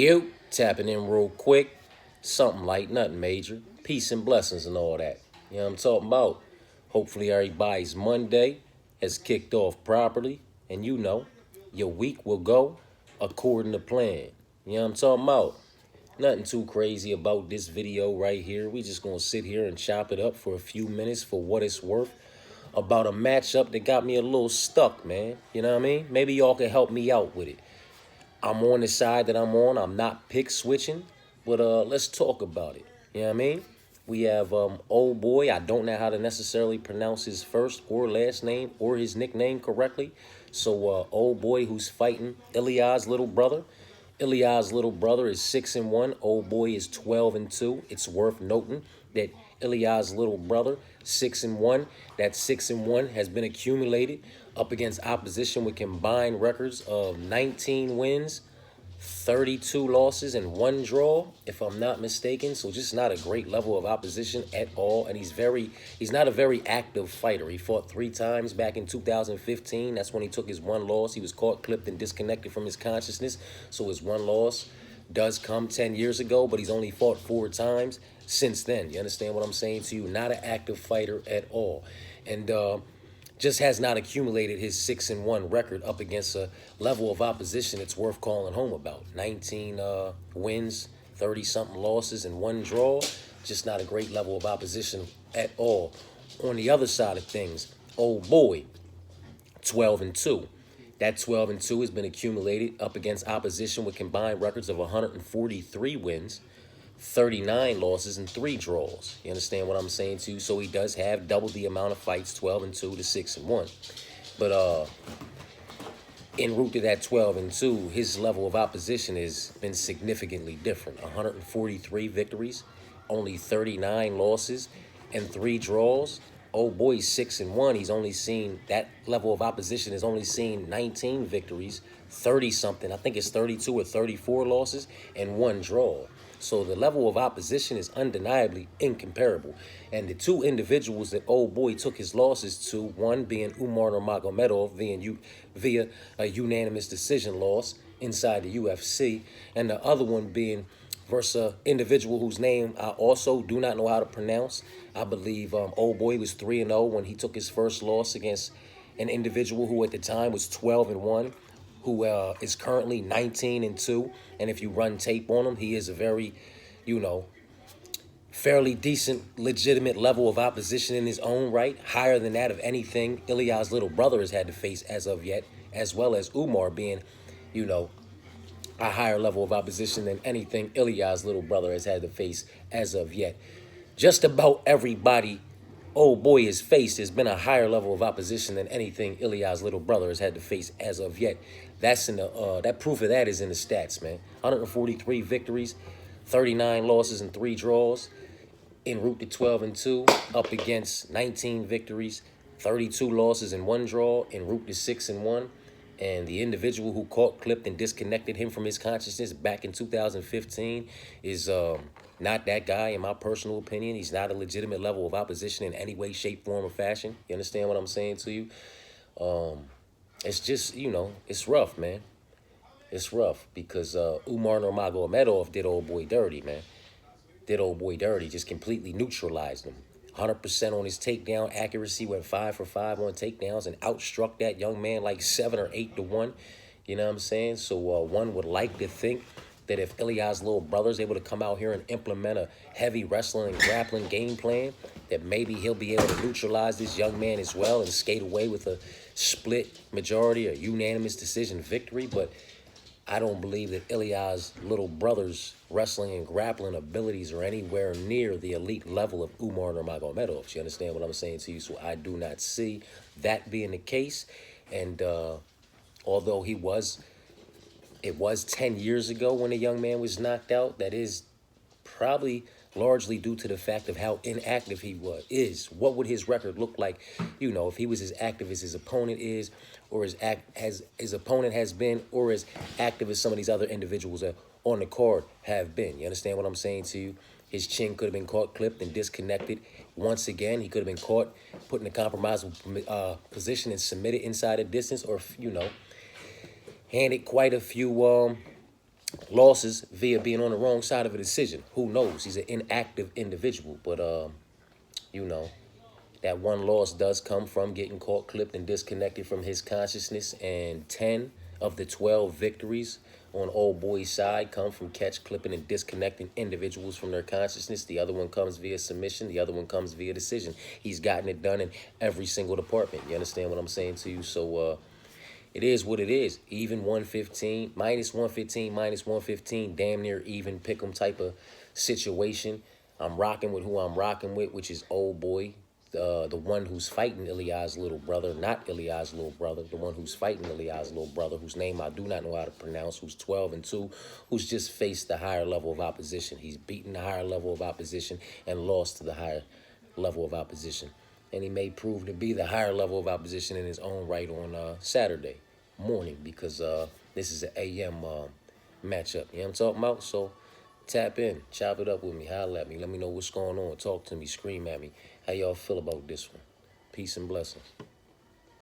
You tapping in real quick. Something light, nothing major. Peace and blessings and all that. You know what I'm talking about? Hopefully everybody's Monday has kicked off properly. And you know, your week will go according to plan. You know what I'm talking about? Nothing too crazy about this video right here. We just gonna sit here and chop it up for a few minutes for what it's worth about a matchup that got me a little stuck, man. You know what I mean? Maybe y'all can help me out with it. I'm on the side that I'm on. I'm not pick switching, but let's talk about it. You know what I mean? We have old boy. I don't know how to necessarily pronounce his first or last name or his nickname correctly. So old boy who's fighting Ilya's little brother. Ilya's little brother is 6-1. Old boy is 12-2. It's worth noting that Ilya's little brother, 6-1. That 6-1 has been accumulated up against opposition with combined records of 19 wins, 32 losses, and 1 draw, if I'm not mistaken. So just not a great level of opposition at all. And he's not a very active fighter. He fought 3 times back in 2015. That's when he took his 1 loss. He was caught, clipped, and disconnected from his consciousness. So his 1 loss does come 10 years ago, but he's only fought 4 times since then. You understand what I'm saying to you? Not an active fighter at all. And just has not accumulated his 6-1 record up against a level of opposition it's worth calling home about. 19 wins, 30-something losses, and 1 draw. Just not a great level of opposition at all. On the other side of things, old boy, 12-2. That 12-2 has been accumulated up against opposition with combined records of 143 wins, 39 losses, and 3 draws. You understand what I'm saying to you? So he does have double the amount of fights, 12-2 to 6-1. But en route to that 12-2, his level of opposition has been significantly different. 143 victories, only 39 losses, and 3 draws. Old boy's 6-1. He's only seen that level of opposition has only seen 19 victories, 30 something. I think it's 32 or 34 losses and 1 draw. So the level of opposition is undeniably incomparable. And the 2 individuals that old boy took his losses to, one being Umar Nurmagomedov via a unanimous decision loss inside the UFC, and the other one being versus an individual whose name I also do not know how to pronounce. I believe old boy was 3-0 when he took his first loss against an individual who at the time was 12-1, who is currently 19-2. And if you run tape on him, he is a very, fairly decent, legitimate level of opposition in his own right, higher than that of anything Ilya's little brother has had to face as of yet, as well as Umar being, a higher level of opposition than anything Ilya's little brother has had to face as of yet. Just about everybody old boy has faced has been a higher level of opposition than anything Ilya's little brother has had to face as of yet. That's in the that proof of that is in the stats, man. 143 victories, 39 losses, and 3 draws. En route to 12-2, up against 19 victories, 32 losses, and 1 draw. En route to 6-1. And the individual who caught, clipped, and disconnected him from his consciousness back in 2015 is not that guy, in my personal opinion. He's not a legitimate level of opposition in any way, shape, form, or fashion. You understand what I'm saying to you? It's just, it's rough, man. It's rough because Umar Nurmagomedov did old boy dirty, man. Did old boy dirty, just completely neutralized him. 100% on his takedown accuracy, went 5 for 5 on takedowns and outstruck that young man like 7 or 8-1. You know what I'm saying? So one would like to think that if Ilya's little brother's able to come out here and implement a heavy wrestling and grappling game plan, that maybe he'll be able to neutralize this young man as well and skate away with a split majority or unanimous decision victory. But I don't believe that Ilya's little brother's wrestling and grappling abilities are anywhere near the elite level of Umar Nurmagomedov. You understand what I'm saying to you? So I do not see that being the case. And although it was 10 years ago when a young man was knocked out, that is probably largely due to the fact of how inactive he is. What would his record look like, if he was as active as his opponent is, or as his opponent has been, or as active as some of these other individuals on the card have been. You understand what I'm saying to you? His chin could have been caught, clipped, and disconnected. Once again, he could have been caught, put in a compromising position and submitted inside a distance, or, handed quite a few Losses via being on the wrong side of a decision. Who knows? He's an inactive individual, but you know, that one loss does come from getting caught, clipped, and disconnected from his consciousness. And 10 of the 12 victories on old boy's side come from catch, clipping, and disconnecting individuals from their consciousness. The other one comes via submission. The other one comes via decision. He's gotten it done in every single department. You understand what I'm saying to you? So, it is what it is. Even 115, minus 115, minus 115, damn near even pick 'em type of situation. I'm rocking with who I'm rocking with, which is old boy, the one who's fighting Elias's little brother, not Elias's little brother, the one who's fighting Elias's little brother, whose name I do not know how to pronounce, who's 12-2, who's just faced the higher level of opposition. He's beaten the higher level of opposition and lost to the higher level of opposition. And he may prove to be the higher level of opposition in his own right on Saturday morning, because this is an AM matchup. You know what I'm talking about? So tap in, chop it up with me, holla at me, let me know what's going on, talk to me, scream at me. How y'all feel about this one? Peace and blessings.